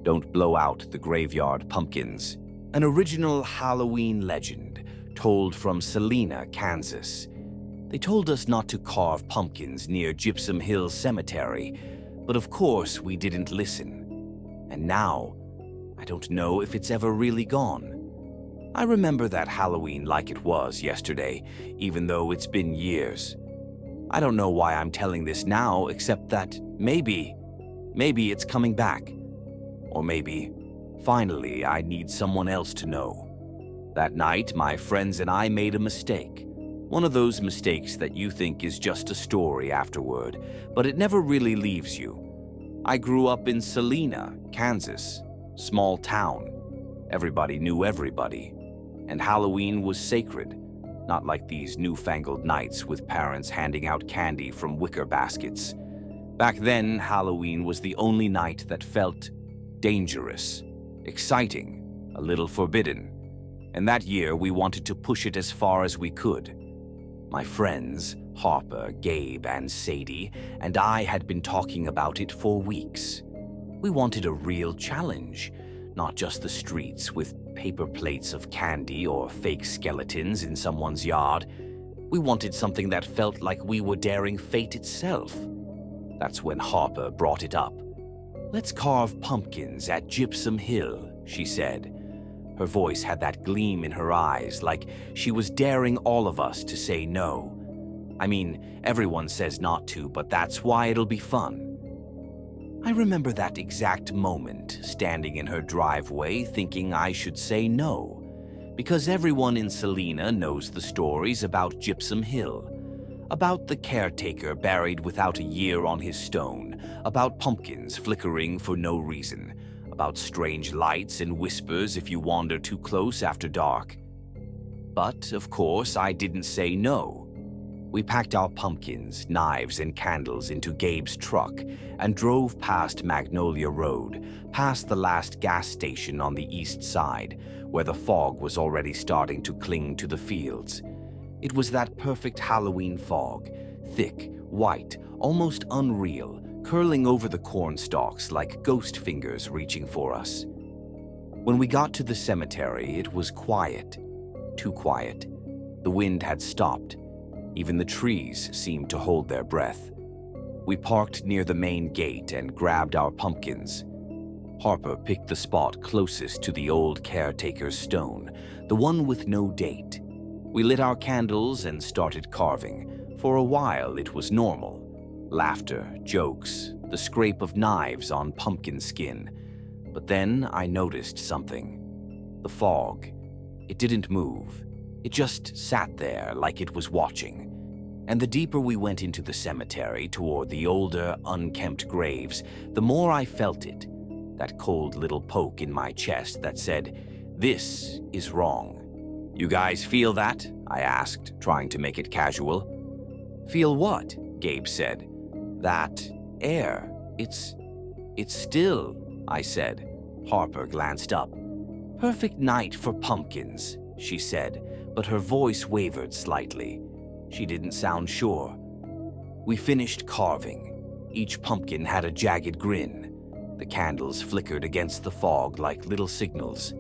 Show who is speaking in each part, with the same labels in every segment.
Speaker 1: Don't blow out the graveyard pumpkins. An original Halloween legend told from Salina, Kansas. They told us not to carve pumpkins near Gypsum Hill Cemetery, but of course we didn't listen. And now, I don't know if it's ever really gone. I remember that Halloween like it was yesterday, even though it's been years. I don't know why I'm telling this now, except that maybe it's coming back. Or maybe, finally, I need someone else to know. That night, my friends and I made a mistake. One of those mistakes that you think is just a story afterward, but it never really leaves you. I grew up in Salina, Kansas, small town. Everybody knew everybody. And Halloween was sacred, not like these newfangled nights with parents handing out candy from wicker baskets. Back then, Halloween was the only night that felt dangerous, exciting, a little forbidden. And that year, we wanted to push it as far as we could. My friends, Harper, Gabe, and Sadie, and I had been talking about it for weeks. We wanted a real challenge, not just the streets with paper plates of candy or fake skeletons in someone's yard. We wanted something that felt like we were daring fate itself. That's when Harper brought it up. "Let's carve pumpkins at Gypsum Hill," she said. Her voice had that gleam in her eyes, like she was daring all of us to say no. I mean, everyone says not to, but that's why it'll be fun. I remember that exact moment, standing in her driveway thinking I should say no, because everyone in Salina knows the stories about Gypsum Hill, about the caretaker buried without a year on his stone, about pumpkins flickering for no reason, about strange lights and whispers if you wander too close after dark. But, of course, I didn't say no. We packed our pumpkins, knives, and candles into Gabe's truck and drove past Magnolia Road, past the last gas station on the east side, where the fog was already starting to cling to the fields. It was that perfect Halloween fog, thick, white, almost unreal, curling over the corn stalks like ghost fingers reaching for us. When we got to the cemetery, it was quiet, too quiet. The wind had stopped. Even the trees seemed to hold their breath. We parked near the main gate and grabbed our pumpkins. Harper picked the spot closest to the old caretaker's stone, the one with no date. We lit our candles and started carving. For a while, it was normal. Laughter, jokes, the scrape of knives on pumpkin skin. But then I noticed something. The fog. It didn't move. It just sat there like it was watching. And the deeper we went into the cemetery toward the older, unkempt graves, the more I felt it. That cold little poke in my chest that said, "This is wrong." "You guys feel that?" I asked, trying to make it casual. "Feel what?" Gabe said. "That air. It's still," I said. Harper glanced up. "Perfect night for pumpkins," she said, but her voice wavered slightly. She didn't sound sure. We finished carving. Each pumpkin had a jagged grin. The candles flickered against the fog like little signals.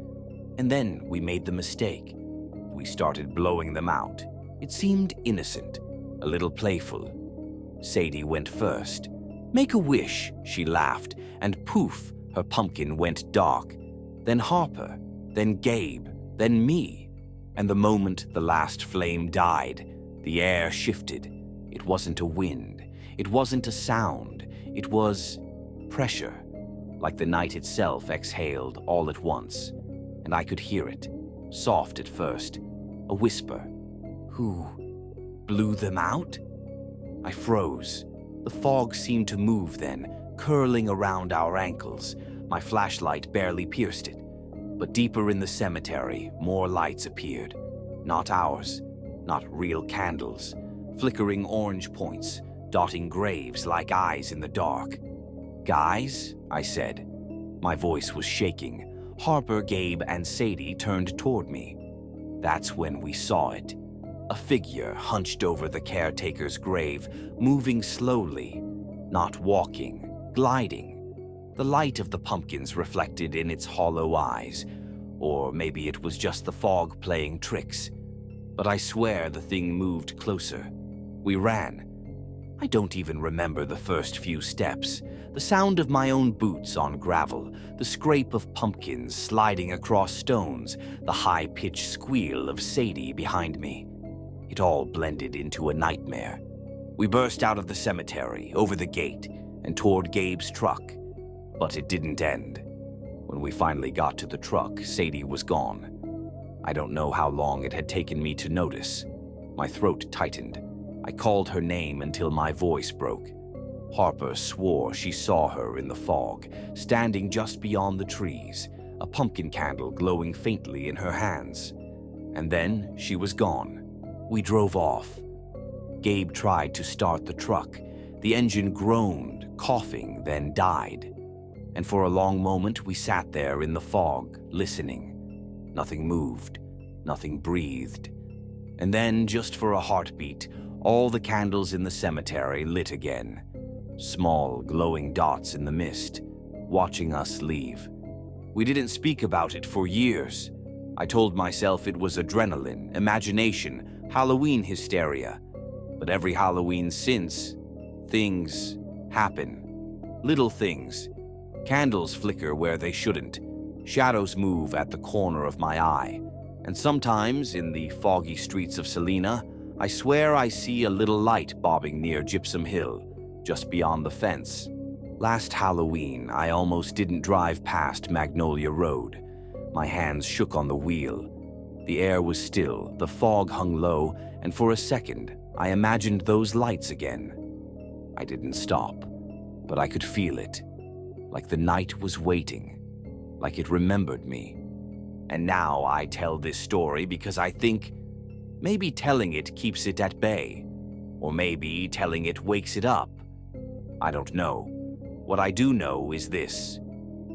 Speaker 1: And then we made the mistake. We started blowing them out. It seemed innocent, a little playful. Sadie went first. "Make a wish," she laughed, and poof, her pumpkin went dark. Then Harper, then Gabe, then me. And the moment the last flame died, the air shifted. It wasn't a wind. It wasn't a sound. It was pressure, like the night itself exhaled all at once. And I could hear it, soft at first, a whisper. "Who blew them out?" I froze. The fog seemed to move then, curling around our ankles. My flashlight barely pierced it. But deeper in the cemetery, more lights appeared. Not ours, not real candles. Flickering orange points, dotting graves like eyes in the dark. "Guys," I said. My voice was shaking. Harper, Gabe, and Sadie turned toward me. That's when we saw it. A figure hunched over the caretaker's grave, moving slowly, not walking, gliding. The light of the pumpkins reflected in its hollow eyes, or maybe it was just the fog playing tricks. But I swear the thing moved closer. We ran. I don't even remember the first few steps. The sound of my own boots on gravel, the scrape of pumpkins sliding across stones, the high-pitched squeal of Sadie behind me. It all blended into a nightmare. We burst out of the cemetery, over the gate, and toward Gabe's truck. But it didn't end. When we finally got to the truck, Sadie was gone. I don't know how long it had taken me to notice. My throat tightened. I called her name until my voice broke. Harper swore she saw her in the fog, standing just beyond the trees, a pumpkin candle glowing faintly in her hands. And then she was gone. We drove off. Gabe tried to start the truck. The engine groaned, coughing, then died. And for a long moment we sat there in the fog, listening. Nothing moved, nothing breathed. And then, just for a heartbeat, all the candles in the cemetery lit again. Small, glowing dots in the mist, watching us leave. We didn't speak about it for years. I told myself it was adrenaline, imagination, Halloween hysteria. But every Halloween since, things happen. Little things. Candles flicker where they shouldn't. Shadows move at the corner of my eye. And sometimes, in the foggy streets of Salina, I swear I see a little light bobbing near Gypsum Hill, just beyond the fence. Last Halloween, I almost didn't drive past Magnolia Road. My hands shook on the wheel. The air was still, the fog hung low, and for a second, I imagined those lights again. I didn't stop, but I could feel it. Like the night was waiting, like it remembered me. And now I tell this story because I think maybe telling it keeps it at bay, or maybe telling it wakes it up. I don't know. What I do know is this.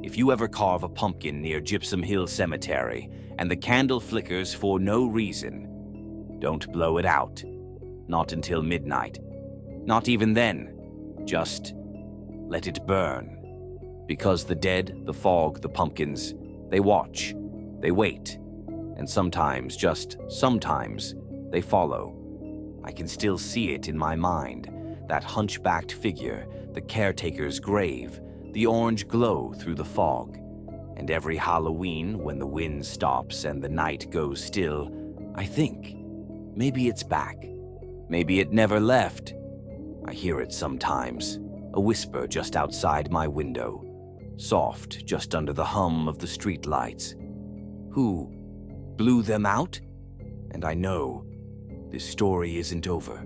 Speaker 1: If you ever carve a pumpkin near Gypsum Hill Cemetery and the candle flickers for no reason, don't blow it out. Not until midnight. Not even then. Just let it burn. Because the dead, the fog, the pumpkins, they watch, they wait, and sometimes, just sometimes, they follow. I can still see it in my mind, that hunchbacked figure, the caretaker's grave, the orange glow through the fog. And every Halloween, when the wind stops and the night goes still, I think, maybe it's back. Maybe it never left. I hear it sometimes, a whisper just outside my window. Soft, just under the hum of the streetlights. Who blew them out? And I know this story isn't over.